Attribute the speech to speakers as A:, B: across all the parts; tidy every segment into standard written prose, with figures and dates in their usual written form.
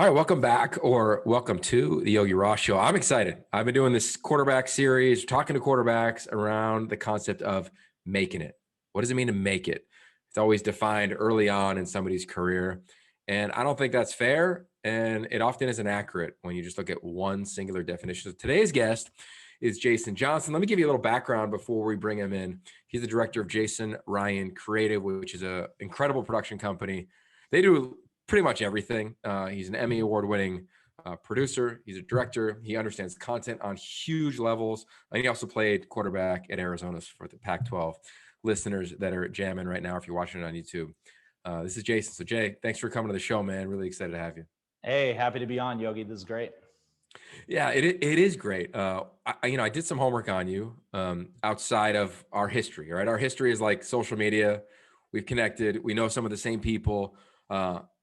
A: All right, welcome back or welcome to the Yogi Roth Show. I'm excited. I've been doing this quarterback series, talking to quarterbacks around the concept of making it. What does it mean to make it? It's always defined early on in somebody's career. And I don't think that's fair. And it often isn't accurate when you just look at one singular definition. So today's guest is Jason Johnson. Let me give you a little background before we bring him in. He's the director of Jason Ryan Creative, which is an incredible production company. They do pretty much everything. He's an Emmy award-winning producer. He's a director. He understands content on huge levels. And he also played quarterback at Arizona for the Pac-12 listeners that are jamming right now if you're watching it on YouTube. This is Jason. So Jay, thanks for coming to the show, man. Really excited to have you.
B: Hey, happy to be on, Yogi. This is great.
A: Yeah, it is great. I did some homework on you outside of our history, right? Our history is like social media. We've connected. We know some of the same people.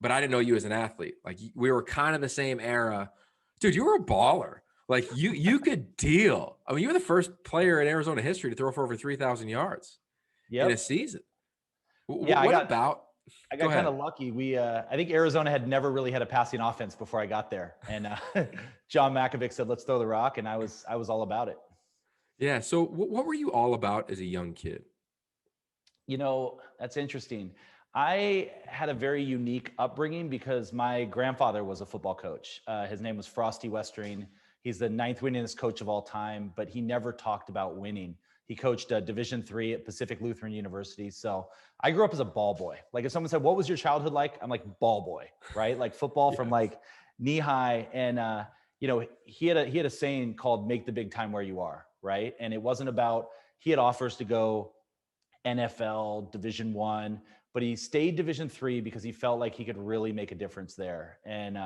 A: But I didn't know you as an athlete. Like we were kind of the same era. Dude, you were a baller. Like you could deal. I mean, you were the first player in Arizona history to throw for over 3,000 yards in a season.
B: Yeah,
A: I
B: got
A: kind
B: of lucky. I think Arizona had never really had a passing offense before I got there. And John Makovic said, let's throw the rock. And I was all about it.
A: Yeah. So what were you all about as a young kid?
B: You know, that's interesting. I had a very unique upbringing because my grandfather was a football coach. His name was Frosty Westering. He's the 9th winningest coach of all time, but he never talked about winning. He coached Division III at Pacific Lutheran University. So I grew up as a ball boy. Like if someone said, what was your childhood like? I'm like ball boy, right? Like football from like knee high. And, he had a saying called make the big time where you are, right? And it wasn't about, he had offers to go NFL, Division I, but he stayed Division III because he felt like he could really make a difference there. And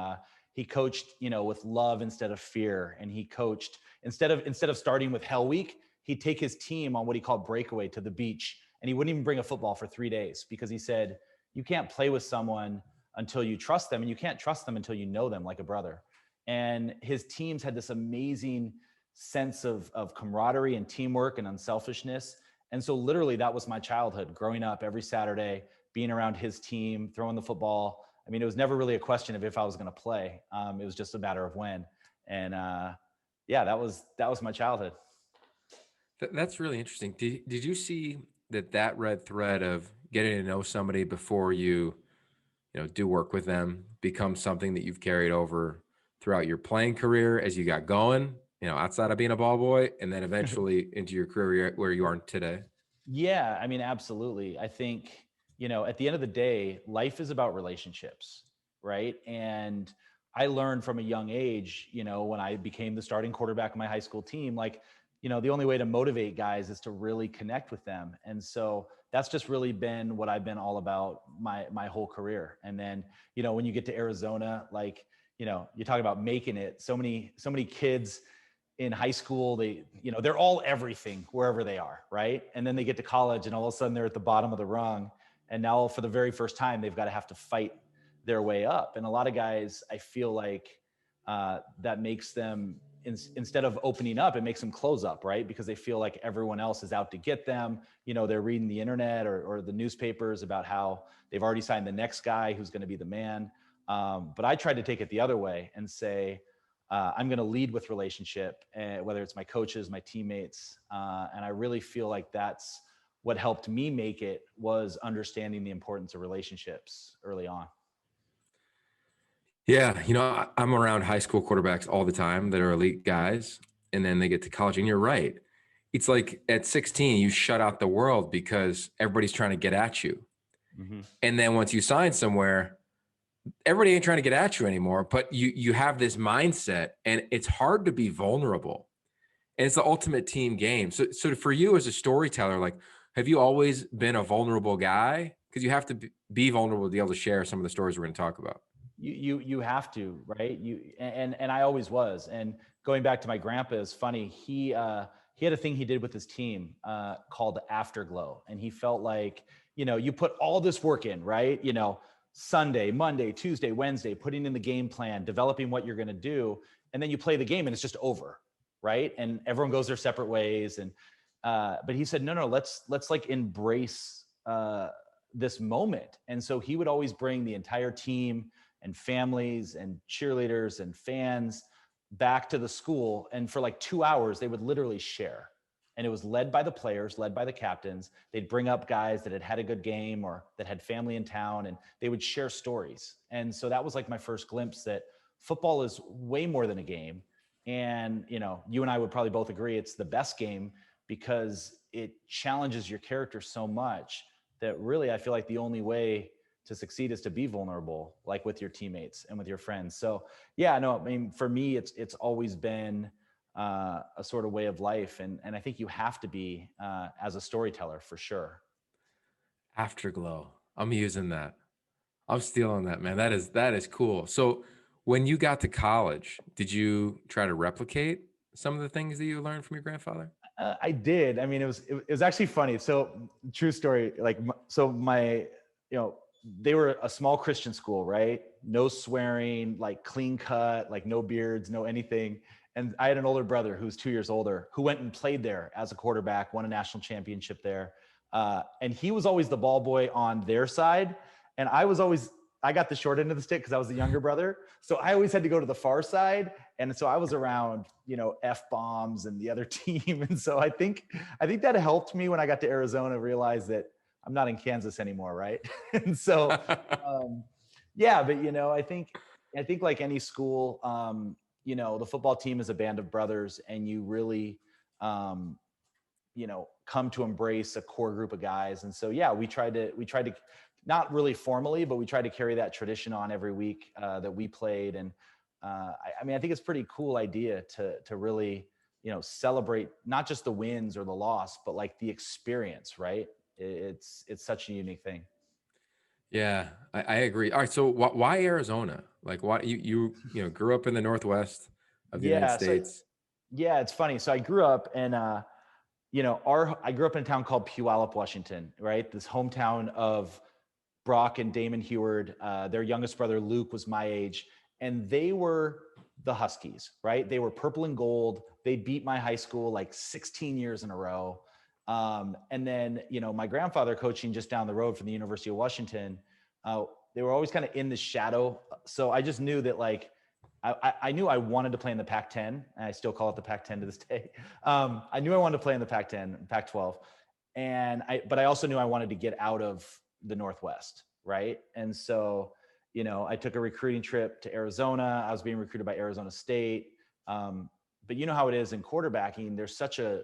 B: he coached, with love instead of fear. And he coached instead of starting with Hell Week, he'd take his team on what he called breakaway to the beach, and he wouldn't even bring a football for 3 days because he said, you can't play with someone until you trust them, and you can't trust them until you know them like a brother. And his teams had this amazing sense of camaraderie and teamwork and unselfishness. And so literally that was my childhood, growing up every Saturday, being around his team, throwing the football. I mean, it was never really a question of if I was going to play. It was just a matter of when. And that was my childhood.
A: That's really interesting. Did you see that red thread of getting to know somebody before you do work with them become something that you've carried over throughout your playing career as you got going, outside of being a ball boy, and then eventually into your career where you are today?
B: Yeah, I mean, absolutely. I think, at the end of the day, life is about relationships, right? And I learned from a young age, when I became the starting quarterback of my high school team, the only way to motivate guys is to really connect with them. And so that's just really been what I've been all about my whole career. And then, when you get to Arizona, you talk about making it, so many kids in high school, they're all everything wherever they are, right? And then they get to college and all of a sudden they're at the bottom of the rung. And now for the very first time, they've got to have to fight their way up. And a lot of guys, I feel like that makes them, instead of opening up, it makes them close up, right? Because they feel like everyone else is out to get them. They're reading the internet or the newspapers about how they've already signed the next guy who's going to be the man. But I tried to take it the other way and say, I'm going to lead with relationship, whether it's my coaches, my teammates. And I really feel like that's what helped me make it, was understanding the importance of relationships early on.
A: Yeah. I'm around high school quarterbacks all the time that are elite guys, and then they get to college, and you're right. It's like at 16, you shut out the world because everybody's trying to get at you. Mm-hmm. And then once you sign somewhere, everybody ain't trying to get at you anymore, but you have this mindset, and it's hard to be vulnerable. And it's the ultimate team game. So for you as a storyteller, have you always been a vulnerable guy? Because you have to be vulnerable to be able to share some of the stories we're going to talk about.
B: You have to, right? And I always was. And going back to my grandpa is funny. He had a thing he did with his team called Afterglow. And he felt like, you put all this work in, right? Sunday, Monday, Tuesday, Wednesday, putting in the game plan, developing what you're going to do. And then you play the game and it's just over. Right. And everyone goes their separate ways. And, but he said, no, let's embrace this moment. And so he would always bring the entire team and families and cheerleaders and fans back to the school. And for like 2 hours, they would literally share. And it was led by the players, led by the captains. They'd bring up guys that had had a good game or that had family in town, and they would share stories. And so that was like my first glimpse that football is way more than a game. And, you know, you and I would probably both agree it's the best game because it challenges your character so much that really I feel like the only way to succeed is to be vulnerable, like with your teammates and with your friends. So yeah, no, I mean, for me, it's always been a sort of way of life. And I think you have to be as a storyteller for sure.
A: Afterglow. I'm using that. I'm stealing that, man. That is cool. So when you got to college, did you try to replicate some of the things that you learned from your grandfather?
B: I did. I mean, it was actually funny. So true story. Like, so my, you know, they were a small Christian school, right? No swearing, like clean cut, like no beards, no anything. And I had an older brother who was 2 years older who went and played there as a quarterback, won a national championship there. And he was always the ball boy on their side. And I got the short end of the stick because I was the younger brother. So I always had to go to the far side. And so I was around, you know, F-bombs and the other team. And so I think that helped me when I got to Arizona, realize that I'm not in Kansas anymore. Right. And so, yeah, but you know, I think like any school, you know, the football team is a band of brothers, and you really, you know, come to embrace a core group of guys. And so, yeah, we tried to not really formally, but we tried to carry that tradition on every week that we played. And I mean, I think it's a pretty cool idea to really, you know, celebrate not just the wins or the loss, but like the experience, right? It's such a unique thing.
A: Yeah, I agree. All right, so why Arizona? Like, why you know grew up in the Northwest of the United
B: Yeah. So
A: States?
B: yeah, it's funny. So I grew up in you know, I grew up in a town called Puyallup, Washington, right? This hometown of Brock and Damon Heward. Their youngest brother, Luke, was my age, and they were the Huskies, right? They were purple and gold. They beat my high school like 16 years in a row. And then, you know, my grandfather coaching just down the road from the University of Washington, they were always kind of in the shadow. So I just knew that like, I knew I wanted to play in the Pac-10, and I still call it the Pac-10 to this day. I knew I wanted to play in the Pac-10, Pac-12, but I also knew I wanted to get out of the Northwest, right? And so, you know, I took a recruiting trip to Arizona. I was being recruited by Arizona State, but you know how it is in quarterbacking. There's such a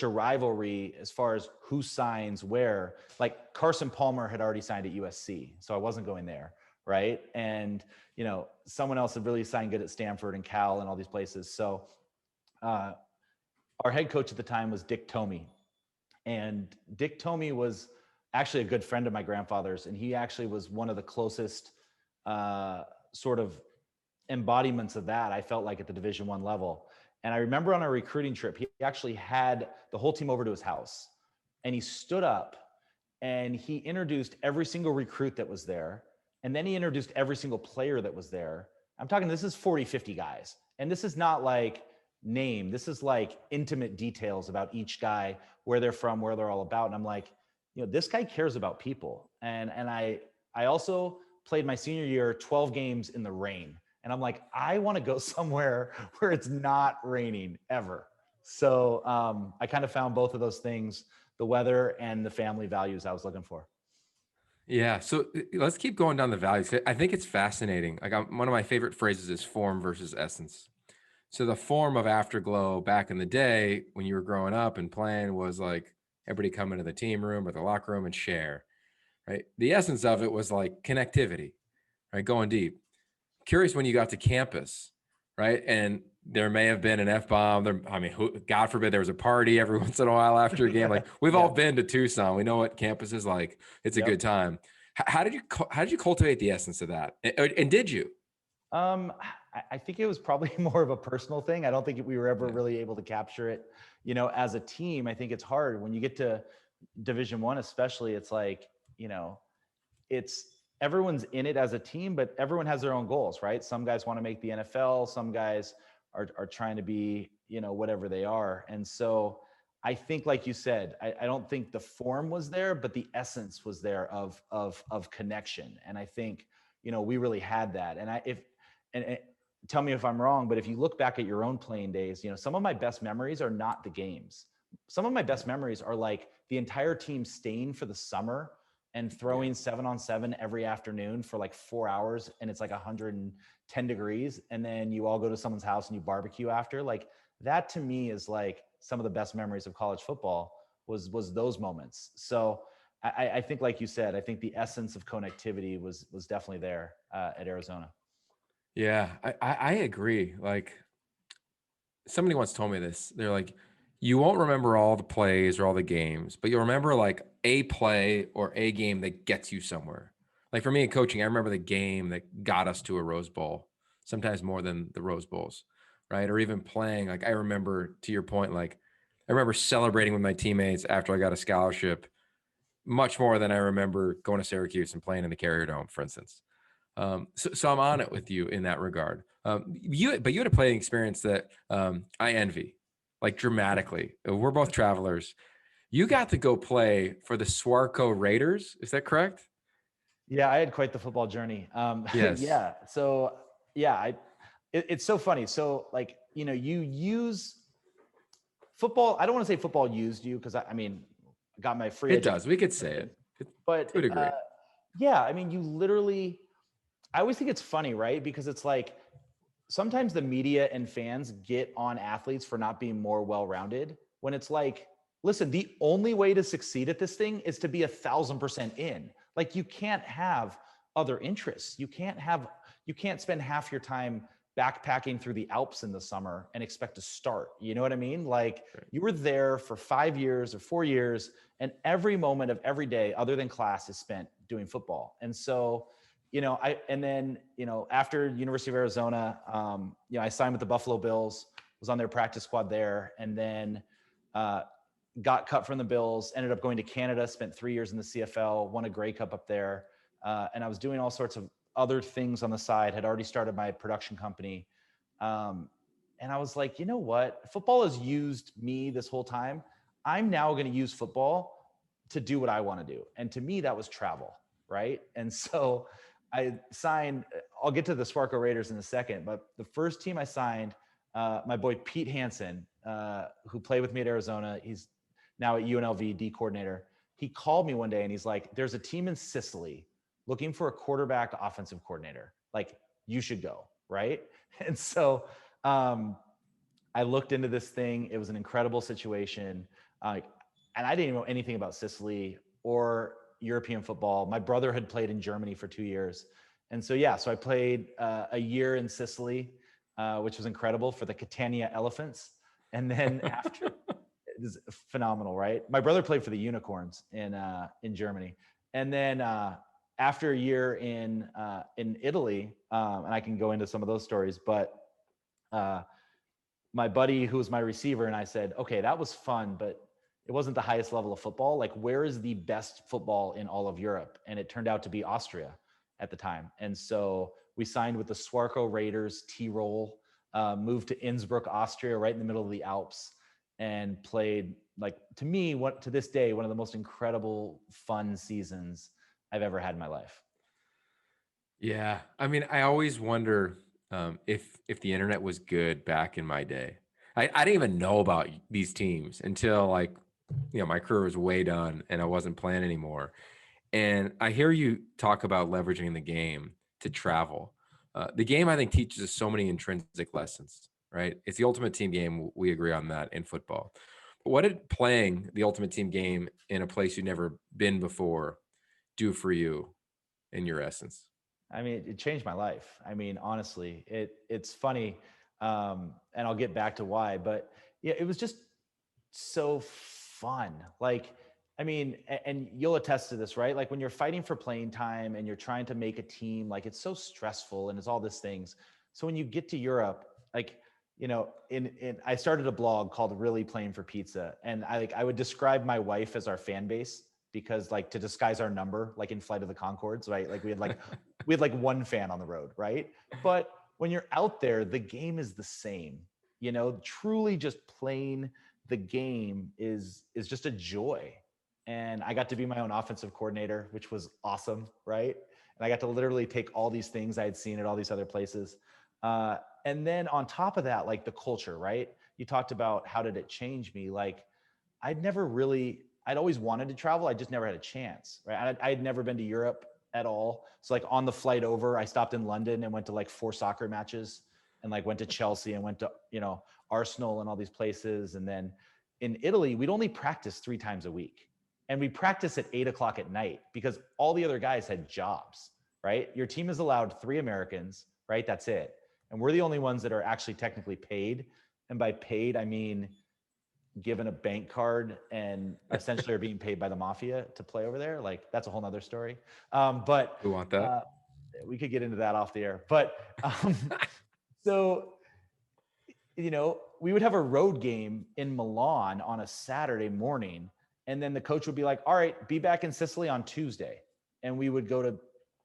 B: rivalry as far as who signs where. Like Carson Palmer had already signed at USC, so I wasn't going there. Right. And, you know, someone else had really signed good at Stanford and Cal and all these places. So our head coach at the time was Dick Tomey. And Dick Tomey was actually a good friend of my grandfather's. And he actually was one of the closest sort of embodiments of that, I felt like, at the Division I level. And I remember on a recruiting trip, he actually had the whole team over to his house. And he stood up and he introduced every single recruit that was there. And then he introduced every single player that was there. I'm talking, this is 40, 50 guys. And this is not like name. This is like intimate details about each guy, where they're from, where they're all about. And I'm like, you know, this guy cares about people. And I also played my senior year 12 games in the rain. And I'm like, I want to go somewhere where it's not raining ever. So I kind of found both of those things, the weather and the family values I was looking for.
A: Yeah, so let's keep going down the values. I think it's fascinating. Like one of my favorite phrases is form versus essence. So the form of Afterglow back in the day when you were growing up and playing was like everybody come into the team room or the locker room and share, right? The essence of it was like connectivity, right? Going deep. Curious when you got to campus, right? And there may have been an F-bomb. I mean, God forbid there was a party every once in a while after a game. Like we've all been to Tucson. We know what campus is like. It's a good time. How did you cultivate the essence of that? And did you?
B: I think it was probably more of a personal thing. I don't think we were ever really able to capture it, you know, as a team. I think it's hard when you get to Division I, especially. It's like, you know, it's everyone's in it as a team, but everyone has their own goals, right? Some guys want to make the NFL. Some guys are trying to be, you know, whatever they are. And so I think, like you said, I don't think the form was there, but the essence was there of connection. And I think, we really had that. And tell me if I'm wrong, but if you look back at your own playing days, some of my best memories are not the games. Some of my best memories are like the entire team staying for the summer and throwing 7-on-7 every afternoon for like 4 hours, and it's like 110 degrees, and then you all go to someone's house and you barbecue after. Like that to me is like some of the best memories of college football was those moments. So I think, like you said, I think the essence of connectivity was definitely there at Arizona.
A: Yeah, I agree. Like somebody once told me this. They're like, you won't remember all the plays or all the games, but you'll remember like a play or a game that gets you somewhere. Like for me in coaching, I remember the game that got us to a Rose Bowl, sometimes more than the Rose Bowls, right? Or even playing. Like I remember, to your point, like I remember celebrating with my teammates after I got a scholarship much more than I remember going to Syracuse and playing in the Carrier Dome, for instance. So I'm on it with you in that regard. But you had a playing experience that I envy, like dramatically. We're both travelers. You got to go play for the Swarco Raiders. Is that correct?
B: Yeah, I had quite the football journey.
A: Yes.
B: Yeah. So yeah, it's so funny. So like, you use football. I don't want to say football used you, because I mean, I got my free
A: It
B: education,
A: does. We could say it
B: but
A: to a degree.
B: yeah, I mean, you literally. I always think it's funny, right? Because it's like sometimes the media and fans get on athletes for not being more well-rounded, when it's like, listen, the only way to succeed at this thing is to be 1,000% in. Like you can't have other interests. You can't spend half your time backpacking through the Alps in the summer and expect to start. You know what I mean? Like you were there for 5 years or 4 years, and every moment of every day other than class is spent doing football. And so, after University of Arizona, I signed with the Buffalo Bills, was on their practice squad there, and then got cut from the Bills, ended up going to Canada, spent 3 years in the CFL, won a Grey Cup up there. And I was doing all sorts of other things on the side, had already started my production company. And I was like, you know what? Football has used me this whole time. I'm now going to use football to do what I want to do. And to me, that was travel, right? And so I signed, I'll get to the Swarco Raiders in a second, but the first team I signed, my boy Pete Hansen, who played with me at Arizona, he's now at UNLV, D coordinator. He called me one day and he's like, there's a team in Sicily looking for a quarterback offensive coordinator. Like, you should go, right? And so I looked into this thing. It was an incredible situation. And I didn't know anything about Sicily or European football. My brother had played in Germany for 2 years. And so, so I played a year in Sicily, which was incredible, for the Catania Elephants. And then after, it was phenomenal, right? My brother played for the Unicorns in Germany. And then after a year in Italy, and I can go into some of those stories, but my buddy who was my receiver and I said, okay, that was fun, but it wasn't the highest level of football. Like, where is the best football in all of Europe? And it turned out to be Austria at the time. And so we signed with the Swarco Raiders, Tyrol, moved to Innsbruck, Austria, right in the middle of the Alps, and played, like, to me, to this day, one of the most incredible, fun seasons I've ever had in my life.
A: Yeah. I mean, I always wonder if the internet was good back in my day. I didn't even know about these teams until, like, my career was way done and I wasn't playing anymore. And I hear you talk about leveraging the game to travel. The game, I think, teaches us so many intrinsic lessons, right? It's the ultimate team game. We agree on that in football. But what did playing the ultimate team game in a place you've never been before do for you in your essence?
B: I mean, it changed my life. I mean, honestly, it's funny. And I'll get back to why, but yeah, it was just so fun. Like, I mean, and you'll attest to this, right? Like when you're fighting for playing time and you're trying to make a team, like it's so stressful and it's all these things. So when you get to Europe, like, I started a blog called Really Playing for Pizza. And I would describe my wife as our fan base, because, like, to disguise our number, like in Flight of the Conchords, right? Like we had like one fan on the road, right? But when you're out there, the game is the same, truly just playing the game is just a joy. And I got to be my own offensive coordinator, which was awesome, right? And I got to literally take all these things I had seen at all these other places. And then on top of that, like the culture, right? You talked about how did it change me? Like I'd always wanted to travel. I just never had a chance, right? I had never been to Europe at all. So like on the flight over, I stopped in London and went to like 4 soccer matches and like went to Chelsea and went to, Arsenal and all these places. And then in Italy, we'd only practice 3 times a week. And we practice at 8 o'clock at night because all the other guys had jobs, right? Your team is allowed 3 Americans, right? That's it. And we're the only ones that are actually technically paid. And by paid, I mean given a bank card and essentially are being paid by the mafia to play over there. Like that's a whole nother story. But
A: We want that.
B: We could get into that off the air. But so, we would have a road game in Milan on a Saturday morning. And then the coach would be like, all right, be back in Sicily on Tuesday. And we would go to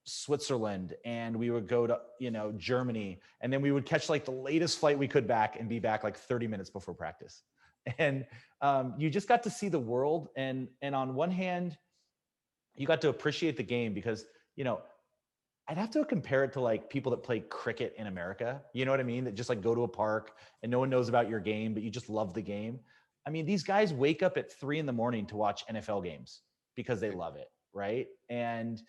B: Switzerland and we would go to, Germany. And then we would catch like the latest flight we could back and be back like 30 minutes before practice. And you just got to see the world. And on one hand, you got to appreciate the game because, I'd have to compare it to like people that play cricket in America. You know what I mean? That just like go to a park and no one knows about your game, but you just love the game. I mean, these guys wake up at 3 a.m. to watch NFL games because they love it, right? And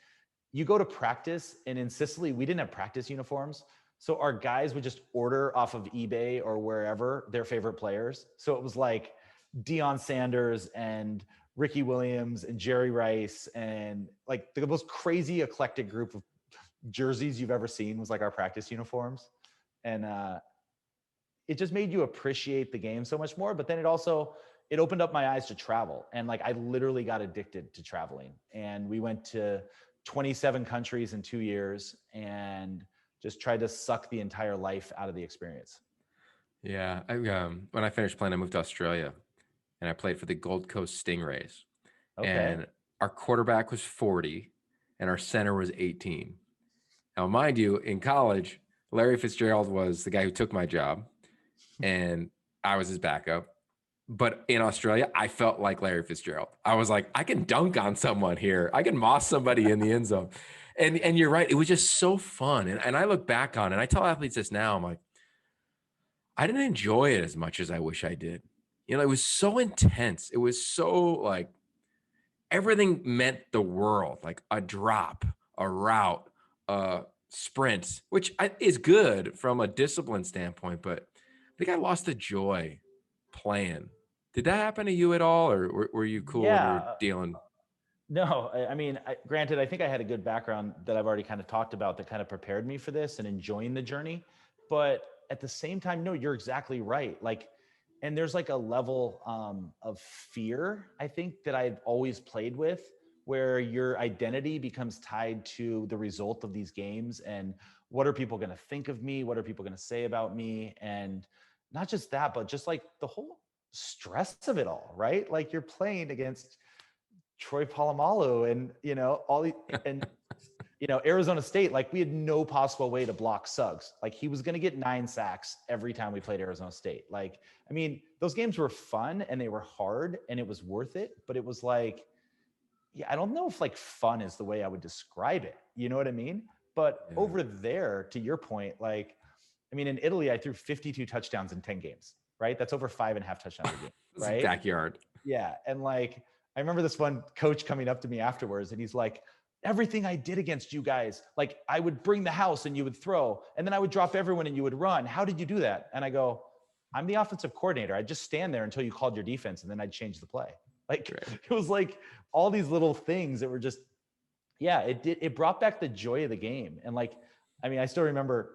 B: you go to practice, and in Sicily, we didn't have practice uniforms. So our guys would just order off of eBay or wherever their favorite players. So it was like Deion Sanders and Ricky Williams and Jerry Rice and like the most crazy eclectic group of jerseys you've ever seen was like our practice uniforms. And it just made you appreciate the game so much more. But then it opened up my eyes to travel. And like, I literally got addicted to traveling. And we went to 27 countries in 2 years and just tried to suck the entire life out of the experience.
A: Yeah. When I finished playing, I moved to Australia and I played for the Gold Coast Stingrays.
B: Okay.
A: And our quarterback was 40 and our center was 18. Now, mind you, in college, Larry Fitzgerald was the guy who took my job and I was his backup. But in Australia, I felt like Larry Fitzgerald. I was like, I can dunk on someone here. I can moss somebody in the end zone. And you're right. It was just so fun. And I look back on it, and I tell athletes this now. I'm like, I didn't enjoy it as much as I wish I did. It was so intense. It was so like everything meant the world, like a drop, a route, a sprint, which is good from a discipline standpoint. But I think I lost the joy playing. Did that happen to you at all, or were you cool when you were dealing?
B: No, I mean, granted, I think I had a good background that I've already kind of talked about that kind of prepared me for this and enjoying the journey. But at the same time, no, you're exactly right. Like, and there's like a level of fear, I think, that I've always played with, where your identity becomes tied to the result of these games. And what are people going to think of me? What are people going to say about me? And not just that, but just like the whole stress of it all, right? Like you're playing against Troy Polamalu and, all the, and, Arizona State, like we had no possible way to block Suggs. Like he was going to get 9 sacks every time we played Arizona State. Like, I mean, those games were fun and they were hard and it was worth it, but it was like, yeah, I don't know if like fun is the way I would describe it. You know what I mean? But over there, to your point, like, I mean, in Italy, I threw 52 touchdowns in 10 games, right? That's over 5.5 touchdowns a game, right?
A: Backyard.
B: Yeah. And like, I remember this one coach coming up to me afterwards and he's like, everything I did against you guys, like I would bring the house and you would throw, and then I would drop everyone and you would run. How did you do that? And I go, I'm the offensive coordinator. I'd just stand there until you called your defense and then I'd change the play. Like It was like all these little things that were just, it brought back the joy of the game. And like, I mean, I still remember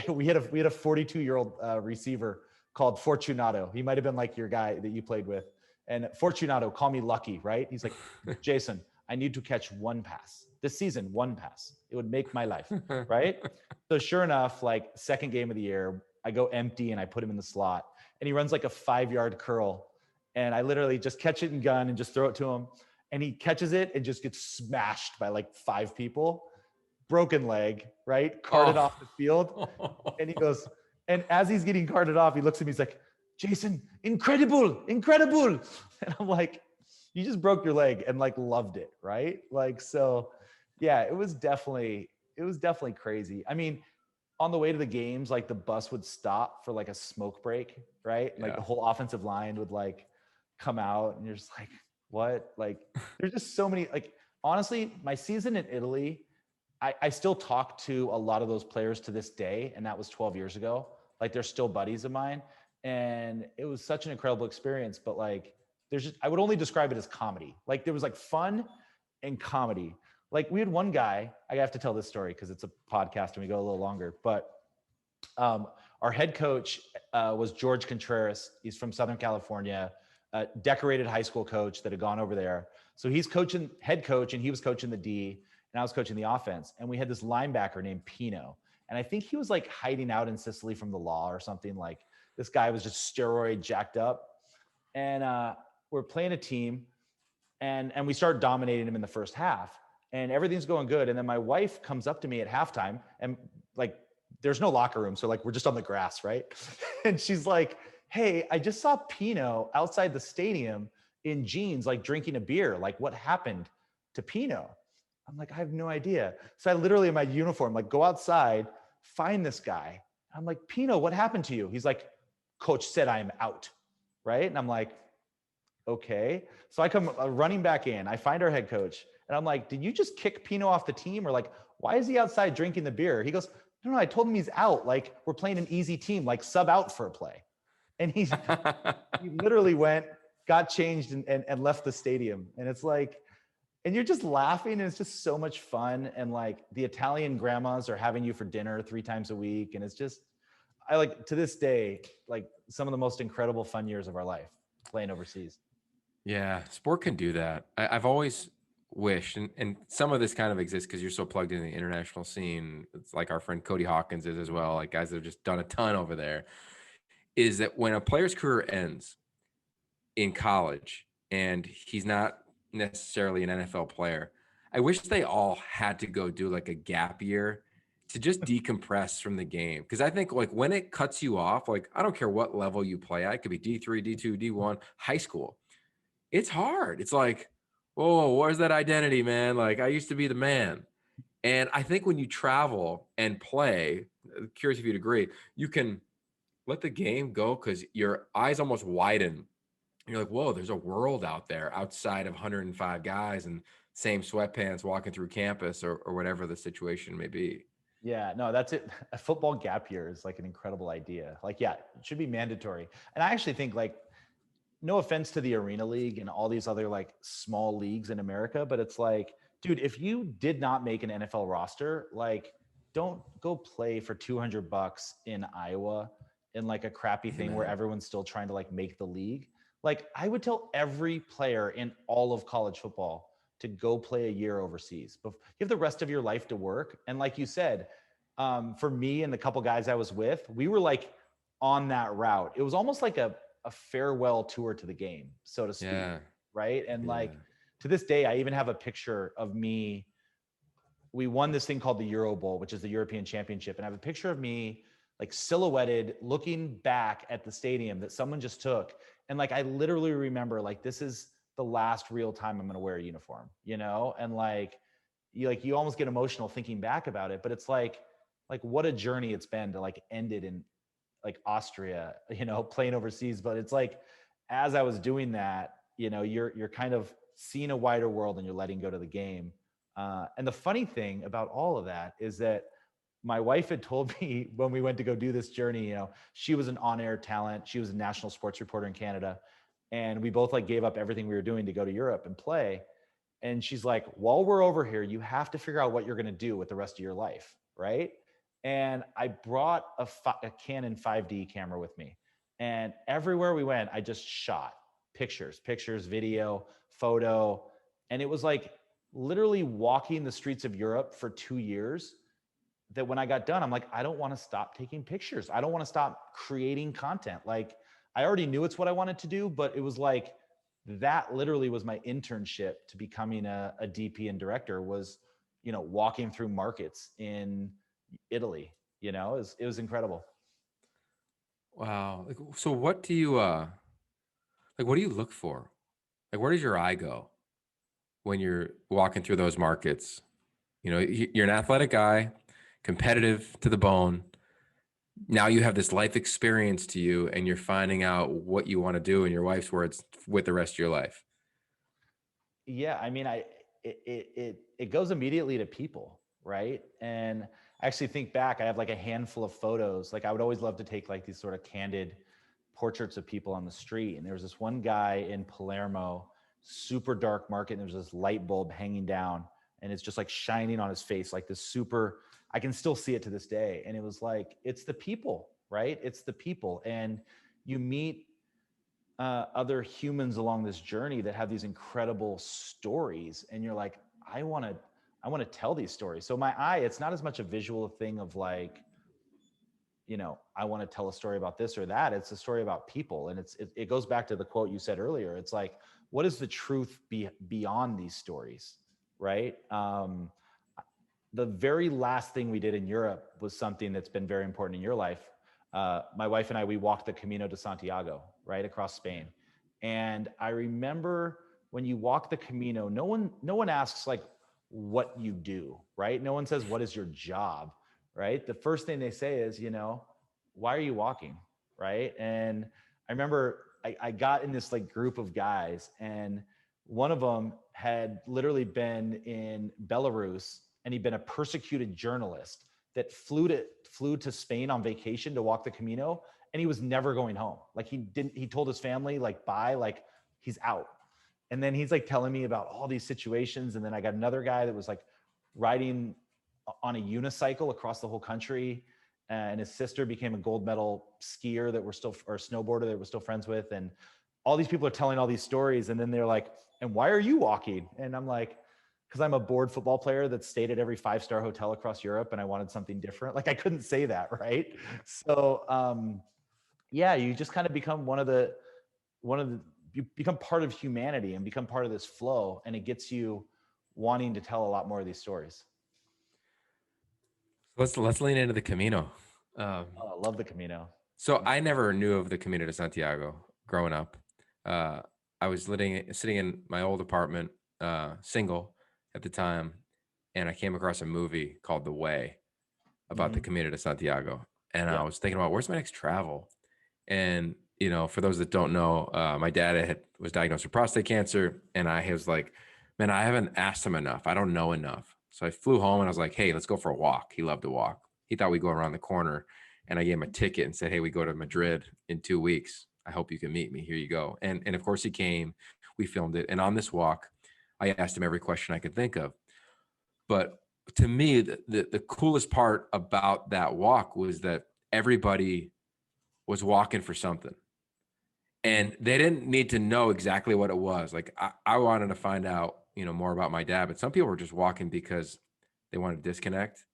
B: we had a 42-year-old receiver called Fortunato. He might've been like your guy that you played with. And Fortunato, call me lucky, right? He's like, Jason, I need to catch 1 pass this season, 1 pass. It would make my life, right? So sure enough, like second game of the year, I go empty and I put him in the slot and he runs like a 5-yard curl. And I literally just catch it in gun and just throw it to him. And he catches it and just gets smashed by like 5 people, broken leg, right? Carted off the field. And he goes, and as he's getting carted off, he looks at me, he's like, Jason, incredible. And I'm like, you just broke your leg and like loved it, right? Like, so yeah, it was definitely it was definitely crazy. I mean, on the way to the games, like the bus would stop for like a smoke break, right? Like
A: Yeah.
B: the whole offensive line would like come out and you're just like, what? Like there's just so many, like honestly, my season in Italy, I still talk to a lot of those players to this day. And that was 12 years ago. Like they're still buddies of mine. And it was such an incredible experience. But like, there's just, I would only describe it as comedy. Like there was like fun and comedy. Like we had one guy, I have to tell this story because it's a podcast and we go a little longer, but our head coach was George Contreras. He's from Southern California, decorated high school coach that had gone over there. So he's coaching, head coach, and he was coaching the D, and I was coaching the offense. And we had this linebacker named Pino. And I think he was like hiding out in Sicily from the law or something. Like this guy was just steroid jacked up. And we're playing a team, and we start dominating him in the first half. And everything's going good. And then my wife comes up to me at halftime, and like, there's no locker room. So like, we're just on the grass, right? And she's like, hey, I just saw Pino outside the stadium in jeans, like drinking a beer. Like what happened to Pino? I'm like, I have no idea. So I literally in my uniform, like go outside, find this guy. I'm like, Pino, what happened to you? He's like, coach said I'm out. Right. And I'm like, okay. So I come running back in, I find our head coach, and I'm like, did you just kick Pino off the team? Or like, why is he outside drinking the beer? He goes, no, I told him he's out. Like we're playing an easy team, like sub out for a play. And he literally went, got changed and left the stadium. And it's like, and you're just laughing, and it's just so much fun. And like the Italian grandmas are having you for dinner 3 times a week. And it's just, I like to this day, like some of the most incredible fun years of our life playing overseas.
A: Yeah, sport can do that. I've always wished, and some of this kind of exists because you're so plugged into the international scene. It's like our friend Cody Hawkins is as well, like guys that have just done a ton over there, is that when a player's career ends in college and he's not necessarily an NFL player, I wish they all had to go do like a gap year to just decompress from the game. Because I think like when it cuts you off, like I don't care what level you play at, it could be D3, D2, D1, high school. It's hard. It's like, whoa, where's that identity, man? Like I used to be the man. And I think when you travel and play, curious if you'd agree, you can let the game go because your eyes almost widen. You're like, whoa, there's a world out there outside of 105 guys and same sweatpants walking through campus or whatever the situation may be.
B: Yeah, no, that's it. A football gap year is like an incredible idea. Like, yeah, it should be mandatory. And I actually think like, no offense to the Arena League and all these other like small leagues in America, but it's like, dude, if you did not make an NFL roster, like don't go play for $200 in Iowa in like a crappy thing where everyone's still trying to like make the league. Like I would tell every player in all of college football to go play a year overseas. But you have the rest of your life to work. And like you said, for me and the couple guys I was with, we were like on that route. It was almost like a farewell tour to the game, so to speak.
A: Yeah.
B: Right. And like to this day, I even have a picture of me. We won this thing called the Euro Bowl, which is the European Championship. And I have a picture of me like silhouetted looking back at the stadium that someone just took. And like, I literally remember like, this is the last real time I'm going to wear a uniform, you know? And like you almost get emotional thinking back about it, but it's like what a journey it's been to like end it in like Austria, you know, playing overseas. But it's like, as I was doing that, you know, you're kind of seeing a wider world and you're letting go to the game. And the funny thing about all of that is that my wife had told me when we went to go do this journey, you know, she was an on-air talent. She was a national sports reporter in Canada. And we both like gave up everything we were doing to go to Europe and play. And she's like, while we're over here, you have to figure out what you're going to do with the rest of your life. Right. And I brought a Canon 5D camera with me. And everywhere we went, I just shot pictures, video, photo. And it was like literally walking the streets of Europe for 2 years that when I got done, I'm like, I don't want to stop taking pictures. I don't want to stop creating content. Like I already knew it's what I wanted to do, but it was like, that literally was my internship to becoming a DP and director was, you know, walking through markets in Italy, you know, it was incredible.
A: Wow. Like, so what do you like what do you look for? Like where does your eye go when you're walking through those markets? You know, you're an athletic guy, competitive to the bone. Now you have this life experience to you, and you're finding out what you want to do, in your wife's words, with the rest of your life.
B: Yeah, I mean, it goes immediately to people, right? And I actually think back, I have like a handful of photos. Like I would always love to take like these sort of candid portraits of people on the street. And there was this one guy in Palermo, super dark market, and there's this light bulb hanging down, and it's just like shining on his face, like this super. I can still see it to this day. And it was like, it's the people, right? It's the people, and you meet other humans along this journey that have these incredible stories, and you're like, I want to tell these stories. So my eye, it's not as much a visual thing of like, I want to tell a story about this or that. It's a story about people, and it goes back to the quote you said earlier. It's like, what is the truth beyond these stories, right? The very last thing we did in Europe was something that's been very important in your life. My wife and I, we walked the Camino de Santiago, right across Spain. And I remember when you walk the Camino, no one asks like what you do, right? No one says, what is your job, right? The first thing they say is, why are you walking, right? And I remember I got in this like group of guys, and one of them had literally been in Belarus, and he'd been a persecuted journalist that flew to Spain on vacation to walk the Camino, and he was never going home. Like he told his family like bye, like he's out. And then he's like telling me about all these situations. And then I got another guy that was like riding on a unicycle across the whole country, and his sister became a gold medal skier that we're still, or snowboarder that we're still friends with. And all these people are telling all these stories, and then they're like, and why are you walking? And I'm like, because I'm a bored football player that stayed at every 5-star hotel across Europe, and I wanted something different. Like I couldn't say that, right? So yeah, you just kind of become you become part of humanity and become part of this flow, and it gets you wanting to tell a lot more of these stories.
A: Let's lean into the Camino.
B: Oh, I love the Camino.
A: So I never knew of the Camino de Santiago growing up. Uh, I was sitting in my old apartment, single at the time, and I came across a movie called The Way about the Camino de Santiago, and I
B: Yeah.
A: was thinking about, where's my next travel. And for those that don't know, my dad was diagnosed with prostate cancer, and I was like, man, I haven't asked him enough. I don't know enough. So I flew home, and I was like, hey, let's go for a walk. He loved to walk. He thought we'd go around the corner, and I gave him a ticket and said, hey, we go to Madrid in 2 weeks. I hope you can meet me. Here you go. And of course he came. We filmed it. And on this walk, I asked him every question I could think of. But to me, the coolest part about that walk was that everybody was walking for something. And they didn't need to know exactly what it was. Like I wanted to find out, more about my dad, but some people were just walking because they wanted to disconnect.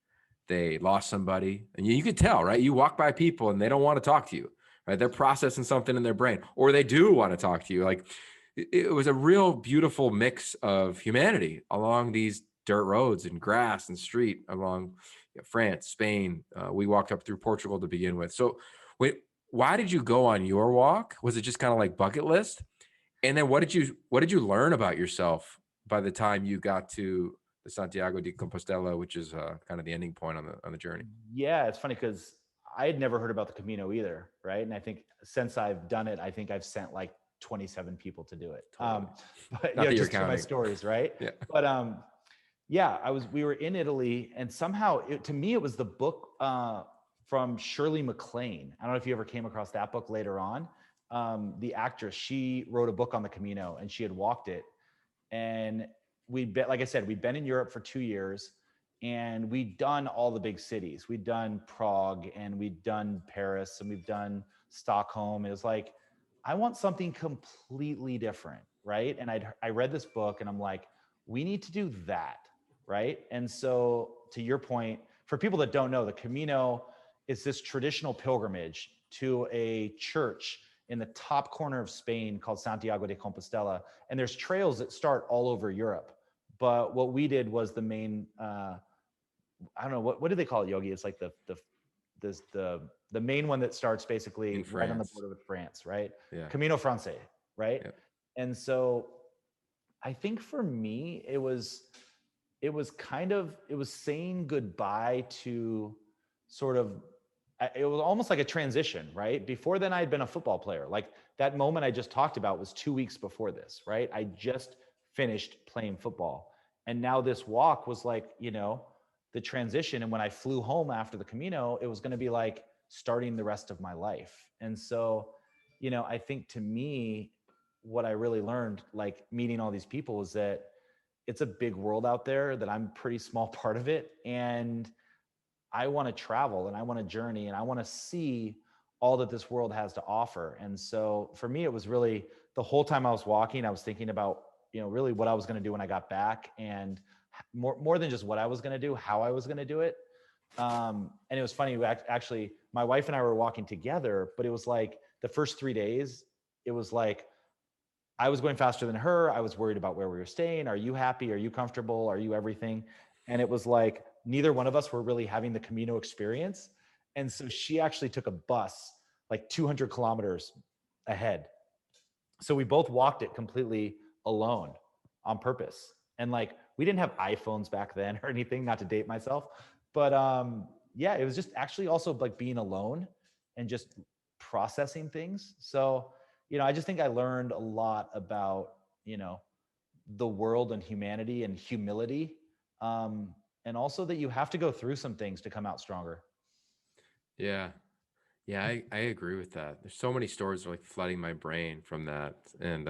A: They lost somebody, and you could tell, right? You walk by people and they don't want to talk to you, right? They're processing something in their brain, or they do want to talk to you. Like it was a real beautiful mix of humanity along these dirt roads and grass and street along France, Spain. We walked up through Portugal to begin with. So wait, why did you go on your walk? Was it just kind of like bucket list? And then what did you learn about yourself by the time you got to the Santiago de Compostela, which is kind of the ending point on the journey?
B: Yeah, it's funny because I had never heard about the Camino either, right? And I think since I've done it, I think I've sent like 27 people to do it.
A: Totally.
B: But
A: Not that you're
B: just through my
A: counting.
B: stories, right?
A: Yeah.
B: But yeah, we were in Italy, and somehow to me it was the book from Shirley MacLaine. I don't know if you ever came across that book later on. The actress, she wrote a book on the Camino, and she had walked it. And like I said, we'd been in Europe for 2 years, and we'd done all the big cities. We'd done Prague, and we'd done Paris, and we've done Stockholm. It was like, I want something completely different, right? And I read this book, and I'm like, we need to do that, right? And so to your point, for people that don't know, the Camino is this traditional pilgrimage to a church in the top corner of Spain called Santiago de Compostela. And there's trails that start all over Europe. But what we did was the main, I don't know, what do they call it, Yogi? It's like the main one that starts basically right on the border with France, right?
A: Yeah.
B: Camino Francais, right?
A: Yeah.
B: And so I think for me, it was it was saying goodbye to sort of, it was almost like a transition, right? Before then I had been a football player. Like that moment I just talked about was 2 weeks before this, right? I just finished playing football. And now this walk was like, the transition. And when I flew home after the Camino, it was going to be like starting the rest of my life. And so, I think to me, what I really learned, like meeting all these people, is that it's a big world out there, that I'm a pretty small part of it. And I want to travel and I want to journey and I want to see all that this world has to offer. And so for me, it was really the whole time I was walking, I was thinking about, really what I was going to do when I got back, and more than just what I was going to do, how I was going to do it. And it was funny, actually, my wife and I were walking together, but it was like the first 3 days, it was like, I was going faster than her. I was worried about where we were staying. Are you happy? Are you comfortable? Are you everything? And it was like, neither one of us were really having the Camino experience. And so she actually took a bus like 200 kilometers ahead. So we both walked it completely alone on purpose. And like, we didn't have iPhones back then or anything, not to date myself. But yeah, it was just actually also like being alone and just processing things. So, I just think I learned a lot about, the world and humanity and humility. And also that you have to go through some things to come out stronger.
A: Yeah. Yeah, I agree with that. There's so many stories like flooding my brain from that. And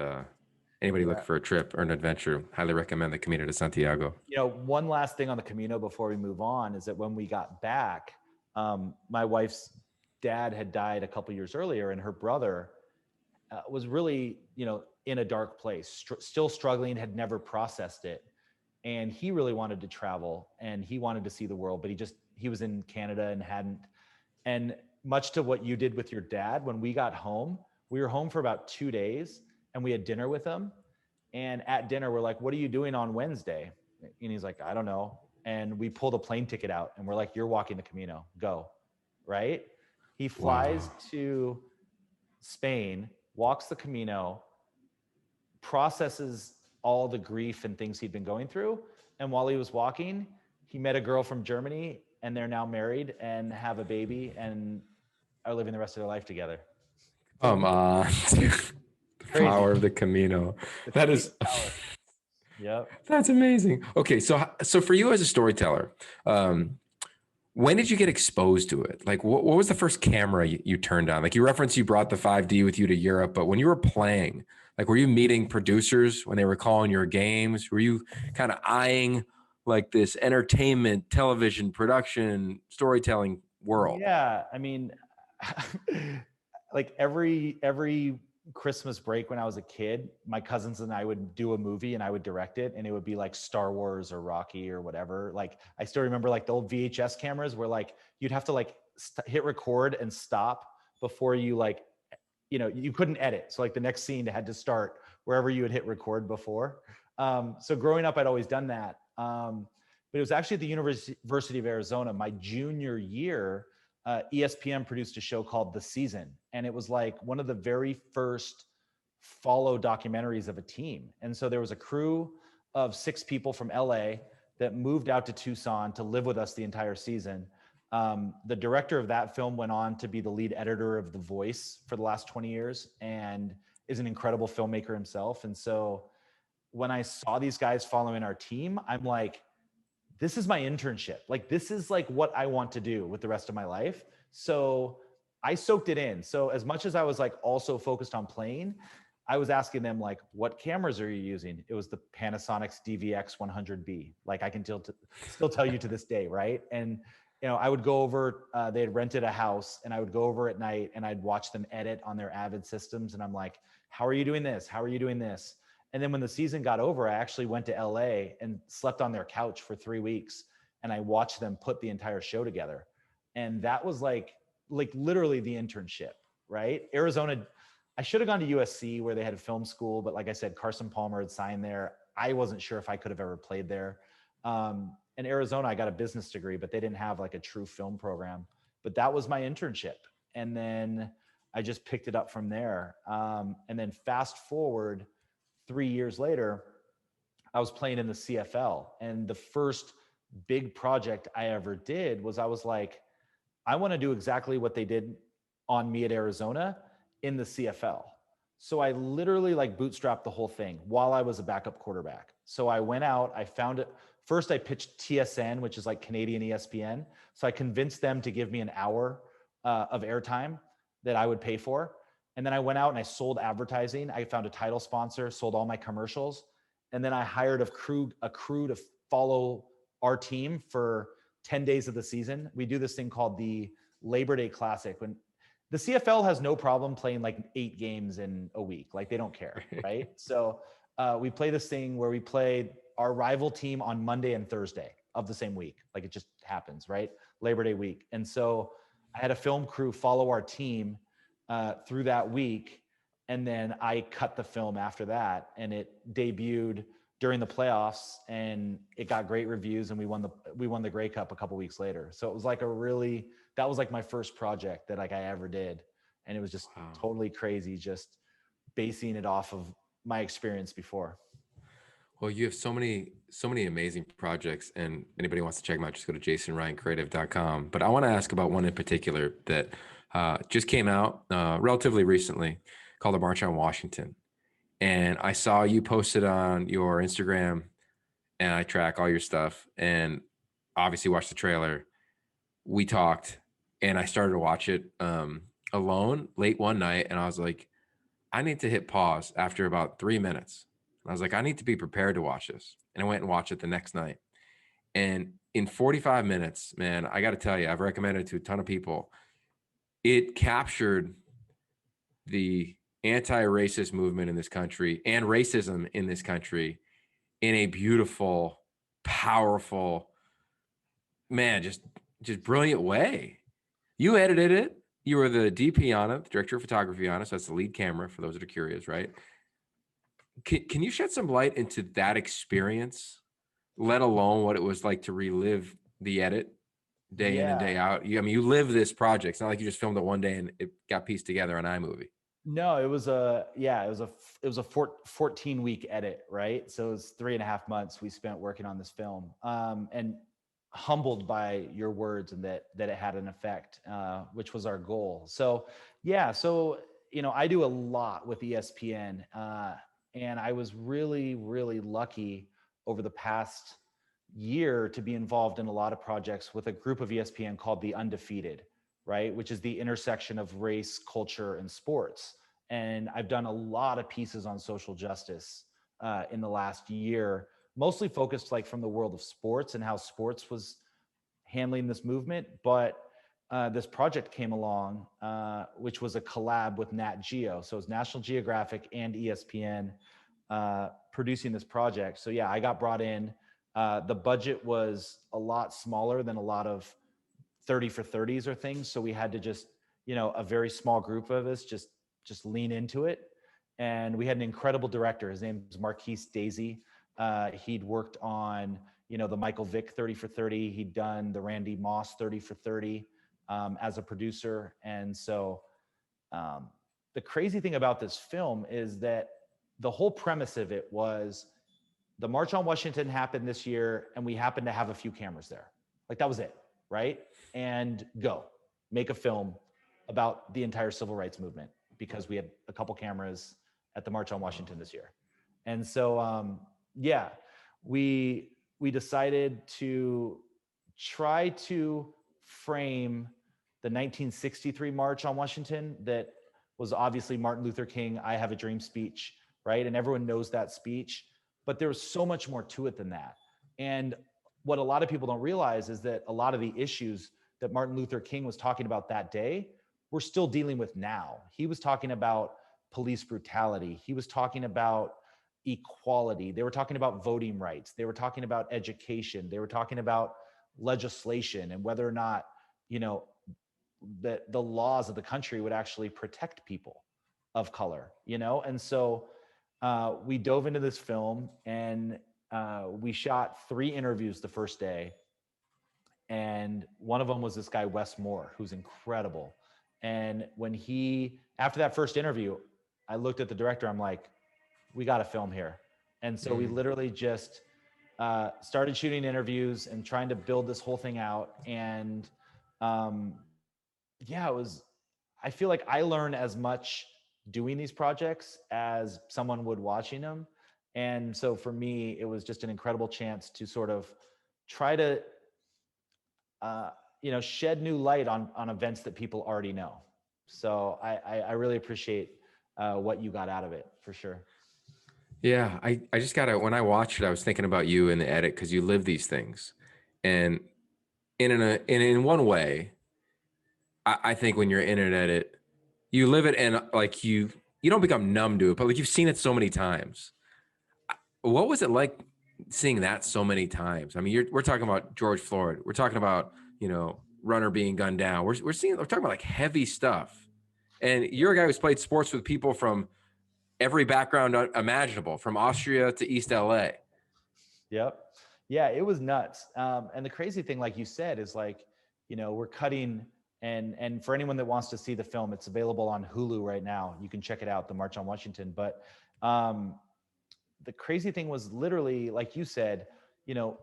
A: anybody
B: Yeah.
A: looking for a trip or an adventure, highly recommend the Camino de Santiago.
B: One last thing on the Camino before we move on is that when we got back, my wife's dad had died a couple years earlier, and her brother was really, in a dark place, still struggling, had never processed it. And he really wanted to travel and he wanted to see the world, but he was in Canada and hadn't. And much to what you did with your dad, when we got home, we were home for about 2 days and we had dinner with him. And at dinner, we're like, what are you doing on Wednesday? And he's like, I don't know. And we pulled a plane ticket out and we're like, you're walking the Camino, go. Right? He flies
A: Wow.
B: to Spain, walks the Camino, processes all the grief and things he'd been going through. And while he was walking, he met a girl from Germany and they're now married and have a baby and are living the rest of their life together.
A: Come on. The power of the Camino. That is,
B: Yep.
A: that's amazing. Okay. So for you as a storyteller, when did you get exposed to it? Like, what was the first camera you turned on? Like, you referenced you brought the 5D with you to Europe, but when you were playing, like, were you meeting producers when they were calling your games? Were you kind of eyeing like this entertainment, television production, storytelling world?
B: Yeah. I mean, like every Christmas break when I was a kid, my cousins and I would do a movie and I would direct it, and it would be like Star Wars or Rocky or whatever. Like I still remember like the old VHS cameras where like you'd have to like hit record and stop before you like, you couldn't edit. So like the next scene had to start wherever you had hit record before. So growing up, I'd always done that. But it was actually at the University of Arizona, my junior year, ESPN produced a show called The Season. And it was like one of the very first follow documentaries of a team. And so there was a crew of 6 people from LA that moved out to Tucson to live with us the entire season. The director of that film went on to be the lead editor of The Voice for the last 20 years and is an incredible filmmaker himself. And so when I saw these guys following our team, I'm like, this is my internship. Like, this is like what I want to do with the rest of my life. So I soaked it in. So as much as I was like also focused on playing, I was asking them like, what cameras are you using? It was the Panasonic's DVX 100B. Like I can still tell you to this day. Right. And, I would go over, they had rented a house and I would go over at night and I'd watch them edit on their Avid systems. And I'm like, how are you doing this? How are you doing this? And then when the season got over, I actually went to LA and slept on their couch for 3 weeks. And I watched them put the entire show together. And that was like literally the internship, right? Arizona, I should have gone to USC where they had a film school. But like I said, Carson Palmer had signed there. I wasn't sure if I could have ever played there. In Arizona, I got a business degree, but they didn't have like a true film program. But that was my internship. And then I just picked it up from there. And then fast forward 3 years later, I was playing in the CFL. And the first big project I ever did was I was like, I want to do exactly what they did on me at Arizona in the CFL. So I literally like bootstrapped the whole thing while I was a backup quarterback. So I went out, I found it. First, I pitched TSN, which is like Canadian ESPN. So I convinced them to give me an hour of airtime that I would pay for. And then I went out and I sold advertising. I found a title sponsor, sold all my commercials. And then I hired a crew to follow our team for 10 days of the season. We do this thing called the Labor Day Classic. When the CFL has no problem playing like 8 games in a week, like they don't care, right? So we play this thing where we play our rival team on Monday and Thursday of the same week. Like it just happens, right? Labor Day week. And so I had a film crew follow our team through that week. And then I cut the film after that, and it debuted during the playoffs, and it got great reviews, and we won the Grey Cup a couple weeks later. So it was like that was like my first project that like I ever did. And it was just totally crazy, just basing it off of my experience before.
A: Well, you have so many amazing projects, and anybody wants to check them out, just go to jasonryancreative.com. But I want to ask about one in particular that just came out relatively recently, called The March on Washington. And I saw you posted on your Instagram, and I track all your stuff, and obviously watched the trailer. We talked, and I started to watch it alone late one night, and I was like, I need to hit pause after about 3 minutes. I was like, I need to be prepared to watch this. And I went and watched it the next night. And in 45 minutes, man, I got to tell you, I've recommended it to a ton of people. It captured the anti-racist movement in this country and racism in this country in a beautiful, powerful, man, just brilliant way. You edited it. You were the DP on it, the director of photography on it. So that's the lead camera for those that are curious, right? Can you shed some light into that experience, let alone what it was like to relive the edit day in and day out? You live this project. It's not like you just filmed it one day and it got pieced together on iMovie.
B: No, it was a 14-week edit, right? So it was 3.5 months we spent working on this film, and humbled by your words and that it had an effect, which was our goal. So I do a lot with ESPN, and I was really, really lucky over the past year to be involved in a lot of projects with a group of ESPN called The Undefeated, right? Which is the intersection of race, culture, and sports. And I've done a lot of pieces on social justice in the last year, mostly focused like from the world of sports and how sports was handling this movement. But this project came along, which was a collab with Nat Geo. So it's National Geographic and ESPN producing this project. So yeah, I got brought in. The budget was a lot smaller than a lot of 30 for 30s or things. So we had to just, a very small group of us just lean into it. And we had an incredible director. His name is Marquise Daisy. He'd worked on, the Michael Vick 30 for 30. He'd done the Randy Moss 30 for 30 as a producer. And so the crazy thing about this film is that the whole premise of it was the March on Washington happened this year, and we happened to have a few cameras there. Like that was it, right? And go make a film about the entire civil rights movement because we had a couple cameras at the March on Washington this year. And so, we decided to try to frame the 1963 March on Washington that was obviously Martin Luther King, I Have a Dream speech, right? And everyone knows that speech, but there was so much more to it than that. And what a lot of people don't realize is that a lot of the issues that Martin Luther King was talking about that day, we're still dealing with now. He was talking about police brutality. He was talking about equality. They were talking about voting rights. They were talking about education. They were talking about legislation and whether or not, that the laws of the country would actually protect people of color, And so we dove into this film, and we shot 3 interviews the first day. And one of them was this guy, Wes Moore, who's incredible. And after that first interview, I looked at the director, I'm like, we got to film here. And so we literally just started shooting interviews and trying to build this whole thing out. And yeah, I feel like I learn as much doing these projects as someone would watching them. And so for me, it was just an incredible chance to sort of try to, shed new light on events that people already know. So I really appreciate what you got out of it, for sure.
A: Yeah, I just gotta, when I watched it, I was thinking about you in the edit because you live these things. And in one way, I think when you're in an edit, you live it and like you don't become numb to it, but like you've seen it so many times. What was it like seeing that so many times? I mean, we're talking about George Floyd. We're talking about, runner being gunned down. We're talking about like heavy stuff. And you're a guy who's played sports with people from every background imaginable, from Austria to East LA.
B: Yep. Yeah, it was nuts. And the crazy thing, like you said, is like, we're cutting, and for anyone that wants to see the film, it's available on Hulu right now. You can check it out, The March on Washington. But the crazy thing was literally, like you said,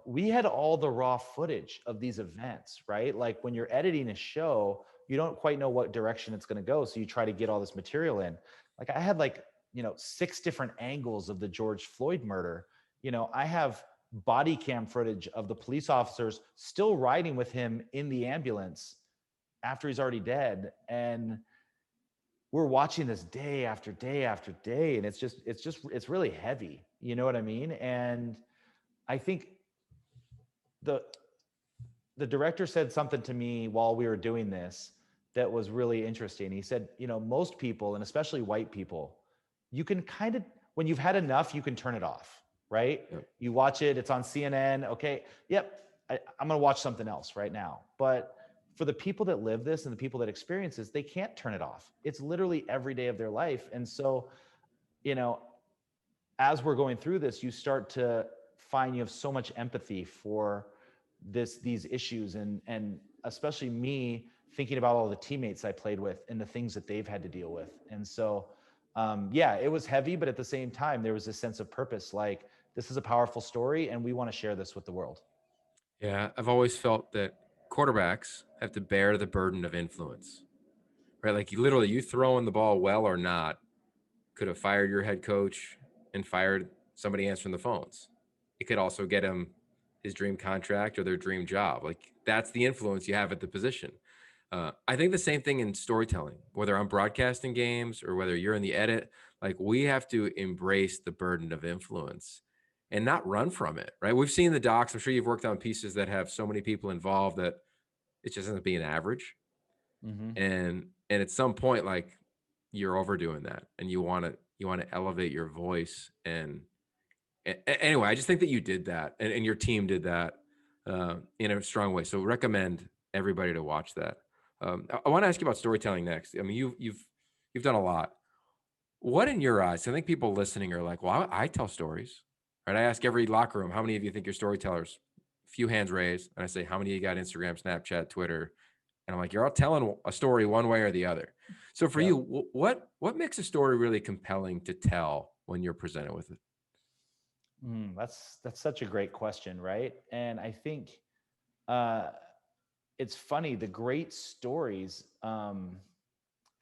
B: we had all the raw footage of these events, right? Like when you're editing a show, you don't quite know what direction it's going to go. So you try to get all this material in. Like I had 6 different angles of the George Floyd murder. I have body cam footage of the police officers still riding with him in the ambulance after he's already dead. And we're watching this day after day after day. And it's really heavy. You know what I mean? And I think the director said something to me while we were doing this that was really interesting. He said, most people, and especially white people, you can kind of, when you've had enough, you can turn it off, right?
A: Yep.
B: You watch it, it's on CNN. Okay. Yep. I'm going to watch something else right now. But for the people that live this and the people that experience this, they can't turn it off. It's literally every day of their life. And so, as we're going through this, you start to find you have so much empathy for these issues, and especially me thinking about all the teammates I played with and the things that they've had to deal with. And so, yeah, it was heavy, but at the same time, there was this sense of purpose. Like, this is a powerful story and we want to share this with the world.
A: Yeah, I've always felt that quarterbacks have to bear the burden of influence, right? Like you throwing the ball well or not could have fired your head coach and fired somebody answering the phones. It could also get him his dream contract or their dream job. Like that's the influence you have at the position. I think the same thing in storytelling, whether I'm broadcasting games or whether you're in the edit, like we have to embrace the burden of influence and not run from it, right? We've seen the docs. I'm sure you've worked on pieces that have so many people involved that it just ends up being average.
B: Mm-hmm.
A: And at some point, like you're overdoing that and you want to elevate your voice. And anyway, I just think that you did that and your team did that in a strong way. So recommend everybody to watch that. I want to ask you about storytelling next. I mean, you've done a lot. What in your eyes? I think people listening are like, well, I tell stories, right? I ask every locker room, how many of you think you're storytellers? A few hands raised. And I say, how many of you got Instagram, Snapchat, Twitter? And I'm like, you're all telling a story one way or the other. So for
B: Yep.
A: you, what makes a story really compelling to tell when you're presented with it?
B: That's such a great question, right? And I think uh, it's funny, the great stories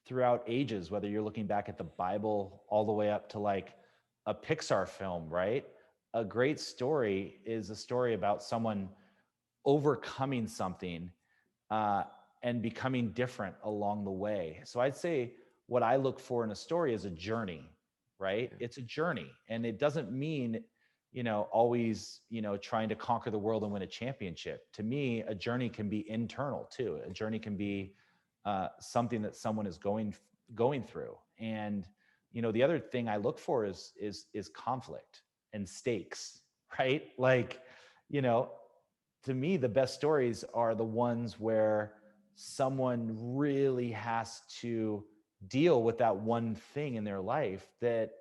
B: throughout ages, whether you're looking back at the Bible all the way up to like a Pixar film, right? A great story is a story about someone overcoming something uh, and becoming different along the way. So I'd say what I look for in a story is a journey, right? It's a journey, and it doesn't mean, always, trying to conquer the world and win a championship. To me, a journey can be internal too. A journey can be something that someone is going through. And the other thing I look for is conflict and stakes, right? Like, you know, to me, the best stories are the ones where someone really has to deal with that one thing in their life that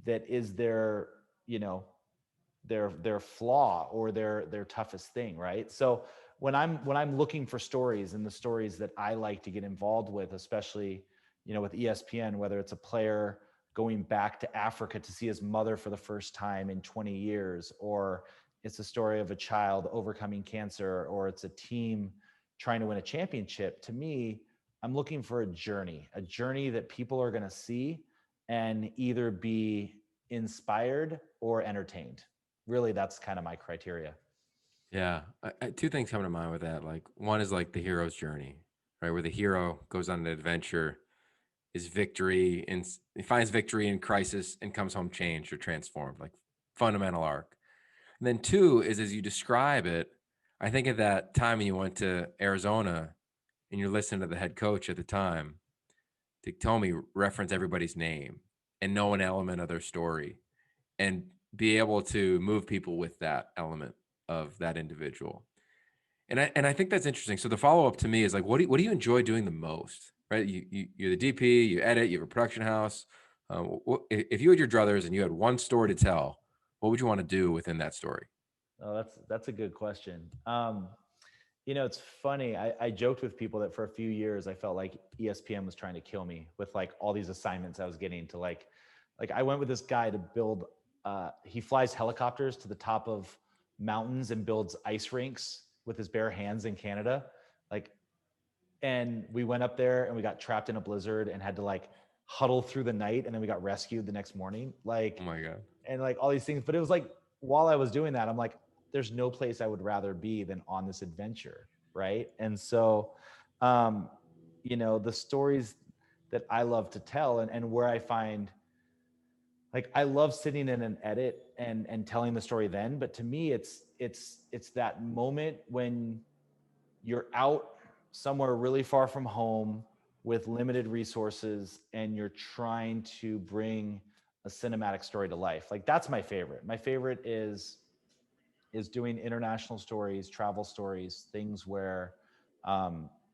B: is their, their flaw or their toughest thing, right? So when I'm looking for stories, and the stories that I like to get involved with, especially with ESPN, whether it's a player going back to Africa to see his mother for the first time in 20 years, or it's a story of a child overcoming cancer, or it's a team trying to win a championship. To me, I'm looking for a journey that people are going to see and either be inspired or entertained. Really, that's kind of my criteria.
A: Yeah. Two things come to mind with that. Like, one is like the hero's journey, right? Where the hero goes on an adventure, is victory, and he finds victory in crisis and comes home changed or transformed, like fundamental arc. And then two is, as you describe it, I think of that time when you went to Arizona and you're listening to the head coach at the time to tell me reference everybody's name and know an element of their story and be able to move people with that element of that individual. And I think that's interesting. So the follow up to me is like, what do you enjoy doing the most? Right? You're the DP, you edit, you have a production house. If you had your druthers and you had one story to tell, what would you want to do within that story?
B: Oh, that's a good question. It's funny. I joked with people that for a few years I felt like ESPN was trying to kill me with like all these assignments I was getting to like I went with this guy to build. He flies helicopters to the top of mountains and builds ice rinks with his bare hands in Canada. Like, and we went up there and we got trapped in a blizzard and had to like huddle through the night, and then we got rescued the next morning.
A: Oh my God.
B: And like all these things. But it was like, while I was doing that, I'm like, there's no place I would rather be than on this adventure. Right. And so, the stories that I love to tell and where I find, like, I love sitting in an edit and telling the story then, but to me, it's that moment when you're out somewhere really far from home with limited resources and you're trying to bring a cinematic story to life. Like, that's my favorite. My favorite is doing international stories, travel stories, things where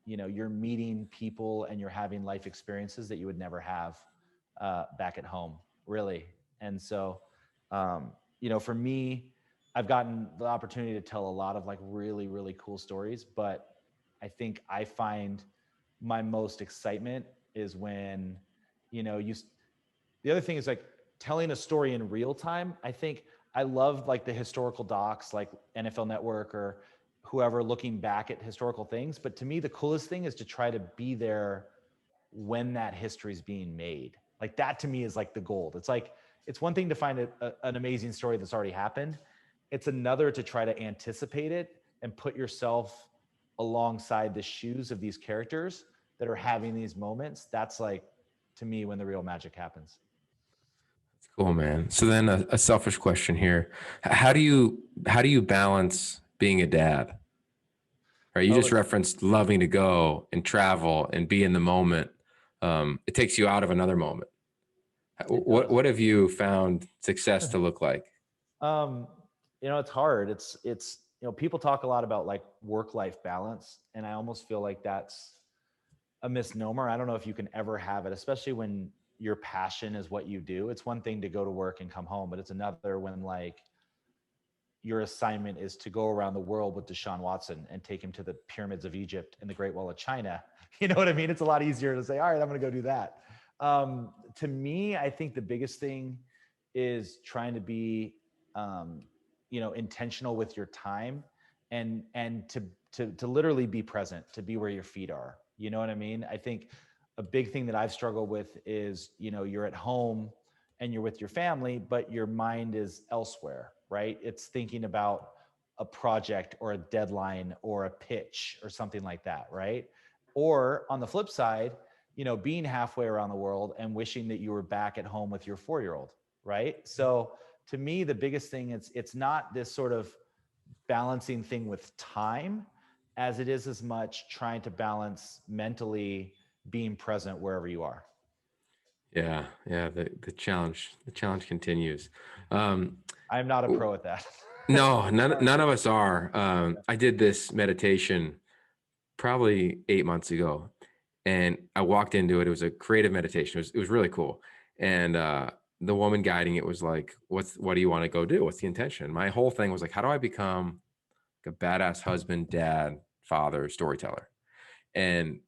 B: you're meeting people and you're having life experiences that you would never have back at home, really. And so for me, I've gotten the opportunity to tell a lot of like really, really cool stories, but I think I find my most excitement is when, the other thing is like telling a story in real time. I think I love like the historical docs, like NFL Network or whoever, looking back at historical things. But to me, the coolest thing is to try to be there when that history is being made. Like, that to me is like the gold. It's like, it's one thing to find an amazing story that's already happened. It's another to try to anticipate it and put yourself alongside the shoes of these characters that are having these moments. That's like, to me, when the real magic happens.
A: Cool, man. So then a selfish question here. How do you balance being a dad? Right. You
B: Oh,
A: just referenced loving to go and travel and be in the moment. It takes you out of another moment. What have you found success to look like?
B: um, it's hard. It's people talk a lot about like work-life balance, and I almost feel like that's a misnomer. I don't know if you can ever have it, especially when your passion is what you do. It's one thing to go to work and come home, but it's another when like your assignment is to go around the world with Deshaun Watson and take him to the pyramids of Egypt and the Great Wall of China. You know what I mean? It's a lot easier to say, all right, I'm going to go do that. To me, I think the biggest thing is trying to be, intentional with your time and to literally be present, to be where your feet are. You know what I mean? I think a big thing that I've struggled with is, you're at home and you're with your family, but your mind is elsewhere, right? It's thinking about a project or a deadline or a pitch or something like that, right? Or on the flip side, being halfway around the world and wishing that you were back at home with your 4-year-old, right? So to me, the biggest thing is it's not this sort of balancing thing with time as it is as much trying to balance mentally being present wherever you are.
A: Yeah. The challenge continues.
B: I'm not a pro at that.
A: No, none of us are. I did this meditation probably 8 months ago, and I walked into it. It was a creative meditation. It was really cool. And the woman guiding it was like, what do you want to go do? What's the intention? My whole thing was like, how do I become like a badass husband, dad, father, storyteller? And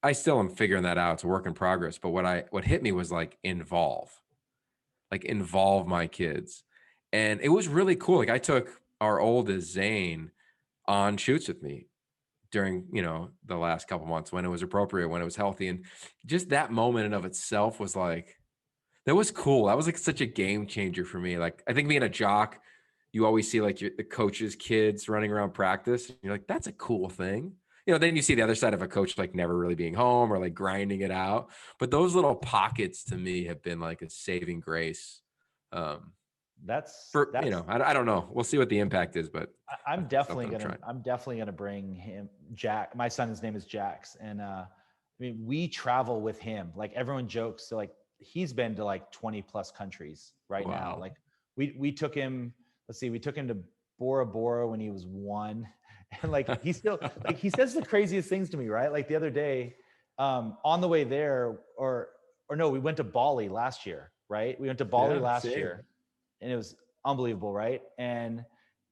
A: I still am figuring that out. It's a work in progress. But what hit me was like, involve. like involve my kids. And it was really cool. Like I took our oldest Zane on shoots with me during, the last couple months when it was appropriate, when it was healthy. And just that moment in of itself was like, that was cool. That was like such a game changer for me. Like I think being a jock, you always see like the coach's kids running around practice. And you're like, that's a cool thing. Then you see the other side of a coach like never really being home or like grinding it out. But those little pockets to me have been like a saving grace. Um,
B: That's
A: for
B: that's
A: I don't know. We'll see what the impact is, but
B: I'm
A: that's
B: definitely
A: something I'm
B: gonna
A: trying.
B: I'm definitely gonna bring him Jack. My son, his name is Jax, and I mean we travel with him. Like everyone jokes, so like he's been to like 20 plus countries right now.
A: Wow.
B: Like we took him. Let's see, we took him to Bora Bora when he was 1, and like he still like he says the craziest things to me. Right, like the other day, on the way there, or no, we went to Bali last year. Right, we went to Bali
A: Yeah,
B: last
A: same.
B: year, and it was unbelievable. Right, and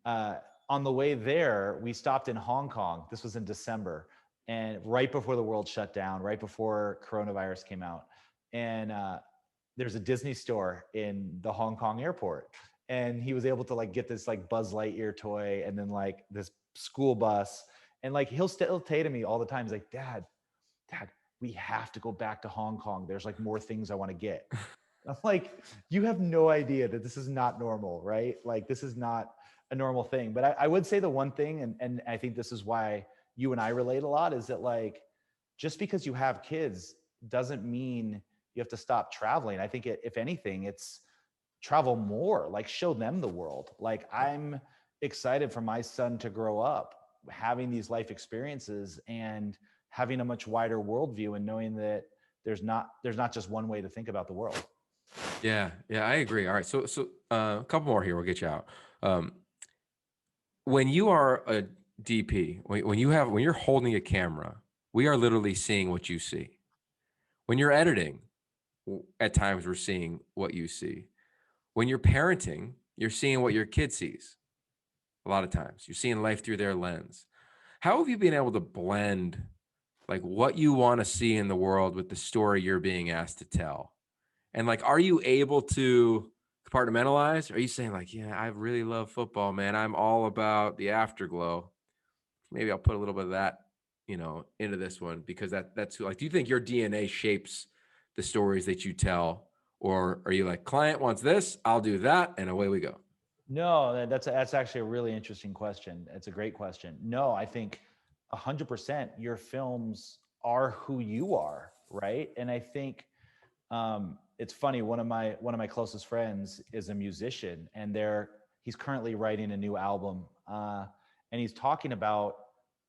B: uh, on the way there, we stopped in Hong Kong. This was in December, and right before the world shut down, right before coronavirus came out. And there's a Disney store in the Hong Kong airport. And he was able to like get this like Buzz Lightyear toy and then like this school bus. And like he'll still say to me all the time, he's like, Dad, we have to go back to Hong Kong. There's like more things I want to get. I'm like, you have no idea that this is not normal, right? Like this is not a normal thing. But I would say the one thing, and I think this is why you and I relate a lot, is that like just because you have kids doesn't mean you have to stop traveling. I think if anything, it's travel more, like show them the world. Like I'm excited for my son to grow up having these life experiences and having a much wider worldview and knowing that there's not just one way to think about the world.
A: Yeah, I agree. All right, so a couple more here. We'll get you out. Um, when you are a DP, when you're holding a camera, we are literally seeing what you see. When you're editing, at times we're seeing what you see. When you're parenting, you're seeing what your kid sees. A lot of times, you're seeing life through their lens. How have you been able to blend like what you want to see in the world with the story you're being asked to tell? And like, are you able to compartmentalize? Are you saying like, yeah, I really love football, man. I'm all about the afterglow. Maybe I'll put a little bit of that, into this one because that's like, do you think your DNA shapes the stories that you tell? Or are you like, client wants this, I'll do that, and away we go?
B: No, that's actually a really interesting question. It's a great question. No, I think 100% your films are who you are, right? And I think it's funny. One of my closest friends is a musician, and he's currently writing a new album, and he's talking about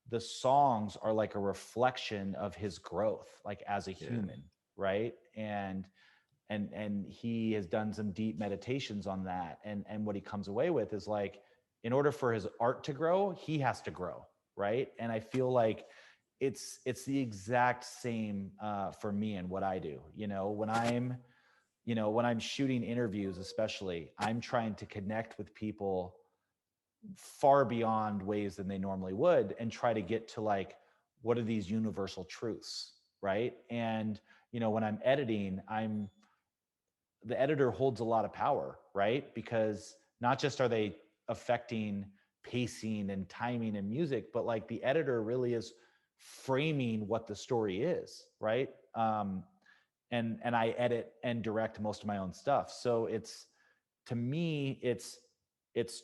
B: the songs are like a reflection of his growth, like as a
A: Yeah.
B: human, right? And he has done some deep meditations on that, and what he comes away with is like, in order for his art to grow, he has to grow, right? And I feel like it's the exact same for me and what I do. When I'm shooting interviews, especially, I'm trying to connect with people far beyond ways than they normally would and try to get to like, what are these universal truths, right? And when I'm editing, the editor holds a lot of power, right? Because not just are they affecting pacing and timing and music, but like the editor really is framing what the story is, right? And I edit and direct most of my own stuff. So to me, it's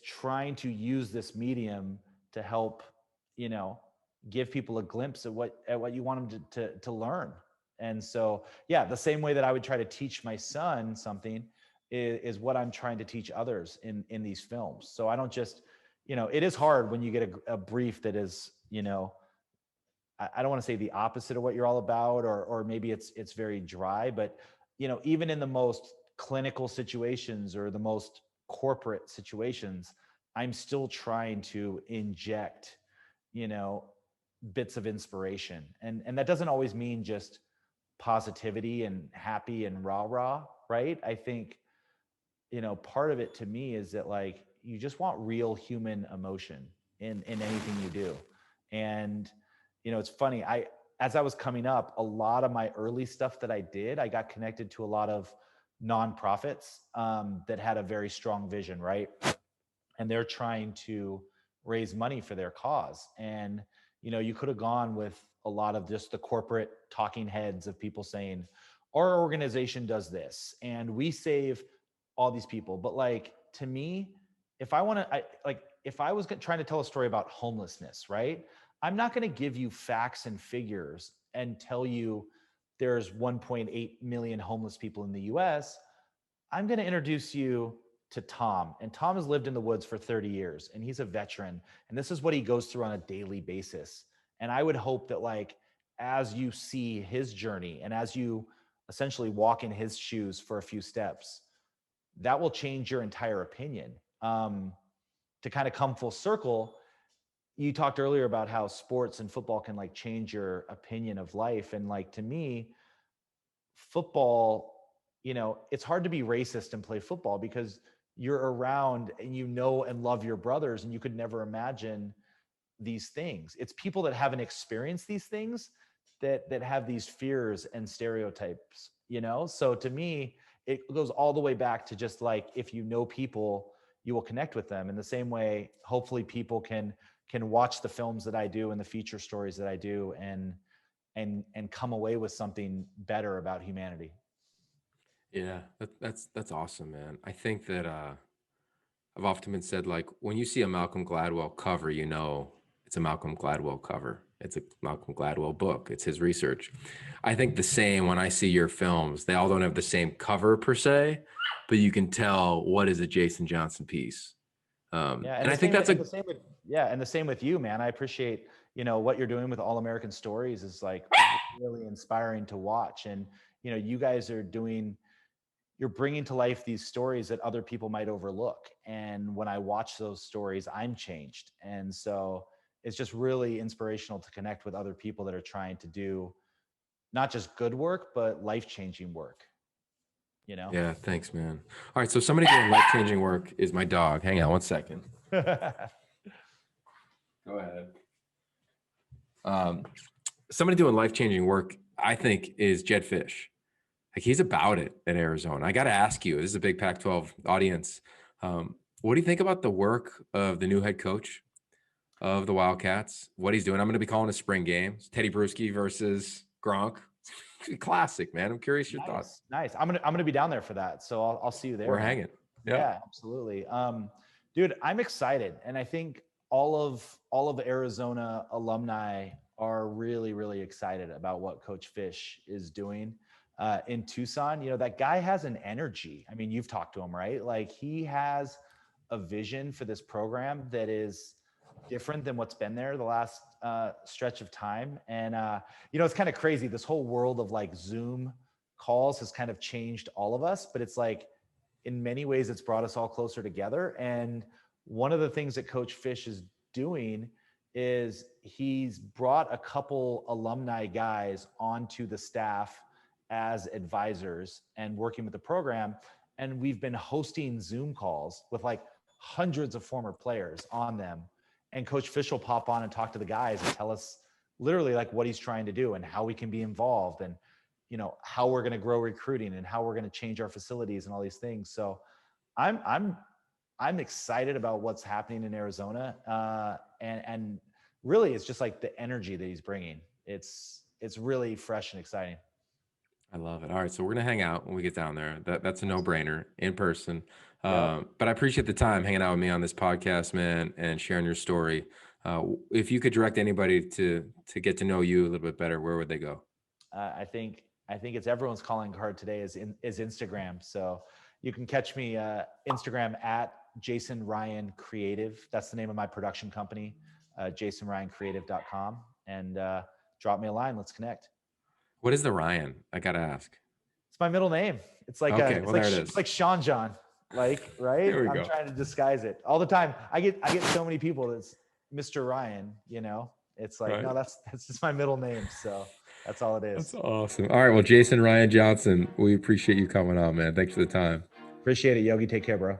B: trying to use this medium to help, you know, give people a glimpse at what you want them to learn. And so, yeah, the same way that I would try to teach my son something is what I'm trying to teach others in these films. So I don't just, it is hard when you get a brief that is, I don't want to say the opposite of what you're all about, or maybe it's very dry, but even in the most clinical situations or the most corporate situations, I'm still trying to inject, you know, bits of inspiration. And that doesn't always mean just positivity and happy and rah, right? I think, part of it to me is that like you just want real human emotion in anything you do. And it's funny, as I was coming up, a lot of my early stuff that I did, I got connected to a lot of nonprofits that had a very strong vision, right? And they're trying to raise money for their cause. And, you could have gone with a lot of just the corporate talking heads of people saying, our organization does this and we save all these people. But like, to me, if I want to, if I was trying to tell a story about homelessness, right? I'm not going to give you facts and figures and tell you there's 1.8 million homeless people in the US. I'm going to introduce you to Tom. And Tom has lived in the woods for 30 years and he's a veteran. And this is what he goes through on a daily basis. And I would hope that, like, as you see his journey and as you essentially walk in his shoes for a few steps, that will change your entire opinion. To kind of come full circle, you talked earlier about how sports and football can like change your opinion of life. And like, to me, football, it's hard to be racist and play football because you're around and and love your brothers, and you could never imagine these things. It's people that haven't experienced these things that have these fears and stereotypes, So to me, it goes all the way back to just like, if you know people, you will connect with them. In the same way, hopefully people can watch the films that I do and the feature stories that I do and come away with something better about humanity.
A: Yeah, that's awesome, man. I think that I've often been said, like, when you see a Malcolm Gladwell cover, it's a Malcolm Gladwell cover. It's a Malcolm Gladwell book. It's his research. I think the same when I see your films. They all don't have the same cover per se, but you can tell what is a Jason Johnson piece. And I think that's
B: and the same with you, man. I appreciate, what you're doing with All American Stories is like really inspiring to watch. And, you guys are you're bringing to life these stories that other people might overlook. And when I watch those stories, I'm changed. And so it's just really inspirational to connect with other people that are trying to do not just good work, but life-changing work,
A: Yeah, thanks, man. All right, so somebody doing life-changing work is my dog. Hang on one second. Go ahead. Somebody doing life-changing work, I think, is Jedd Fisch. Like, he's about it at Arizona. I got to ask you, this is a big Pac-12 audience. What do you think about the work of the new head coach of the Wildcats? What he's doing? I'm going to be calling a spring game. Teddy Bruschi versus Gronk. Classic, man. I'm curious your thoughts.
B: Nice. I'm gonna be down there for that, so I'll see you there.
A: We're hanging.
B: Yeah, absolutely. Dude, I'm excited, and I think all of Arizona alumni are really, really excited about what Coach Fisch is doing in Tucson. That guy has an energy. I mean, you've talked to him, right? Like, he has a vision for this program that is different than what's been there the last stretch of time. And, it's kind of crazy. This whole world of like Zoom calls has kind of changed all of us, but it's like, in many ways, it's brought us all closer together. And one of the things that Coach Fisch is doing is he's brought a couple alumni guys onto the staff as advisors and working with the program. And we've been hosting Zoom calls with like hundreds of former players on them. And Coach Fisch will pop on and talk to the guys and tell us literally like what he's trying to do and how we can be involved and, how we're going to grow recruiting and how we're going to change our facilities and all these things. So I'm excited about what's happening in Arizona. And really it's just like the energy that he's bringing. It's really fresh and exciting.
A: I love it. All right, so we're gonna hang out when we get down there. That's a no-brainer in person.
B: Yep.
A: But I appreciate the time hanging out with me on this podcast, man, and sharing your story. If you could direct anybody to get to know you a little bit better, where would they go?
B: I think it's everyone's calling card today is Instagram. So you can catch me Instagram at Jason Ryan Creative. That's the name of my production company, jasonryancreative.com, and drop me a line. Let's connect.
A: What is the Ryan? I gotta ask.
B: It's my middle name. It's like it's like Sean John. Like, right? I'm trying to disguise it all the time. I get so many people that's Mr. Ryan, It's like, right. No, that's just my middle name. So that's all it is.
A: That's awesome. All right. Well, Jason Ryan Johnson, we appreciate you coming on, man. Thanks for the time.
B: Appreciate it, Yogi. Take care, bro.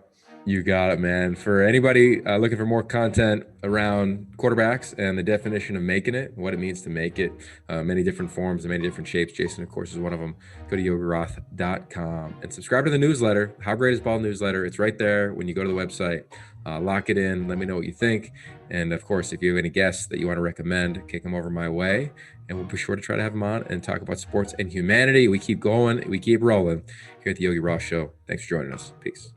A: You got it, man. For anybody looking for more content around quarterbacks and the definition of making it, what it means to make it, many different forms and many different shapes. Jason, of course, is one of them. Go to yogiroth.com and subscribe to the newsletter, How Great is Ball newsletter. It's right there when you go to the website. Lock it in. Let me know what you think. And of course, if you have any guests that you want to recommend, kick them over my way. And we'll be sure to try to have them on and talk about sports and humanity. We keep going. We keep rolling here at the Yogi Roth Show. Thanks for joining us. Peace.